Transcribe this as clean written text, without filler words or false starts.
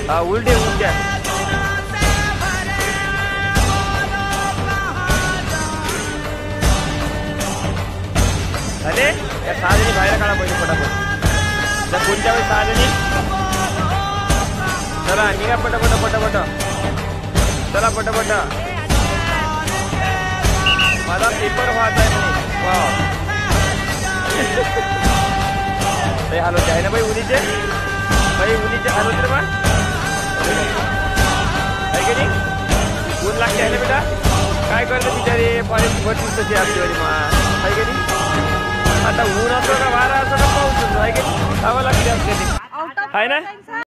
हाँ उल्टे उल्टे अरे या साजनी बाहेर काढा पहिले पटापट जर कोणत्या वेळी साजनी चला निघा पटापट पटापट चला पटापट मला पेपर वाहत आहे वा हालो आहे ना भाई उन्हीचे हालो तर बा आहे की नाही ऊन लागते आहे ना बेटा काय करते बिचारे फॉरेस्ट भरतीच तशी असते वाली मा आहे की नाही आता ऊन असो का वारा असो का पाऊस असो आहे की नाही खावं लागते असते आहे ना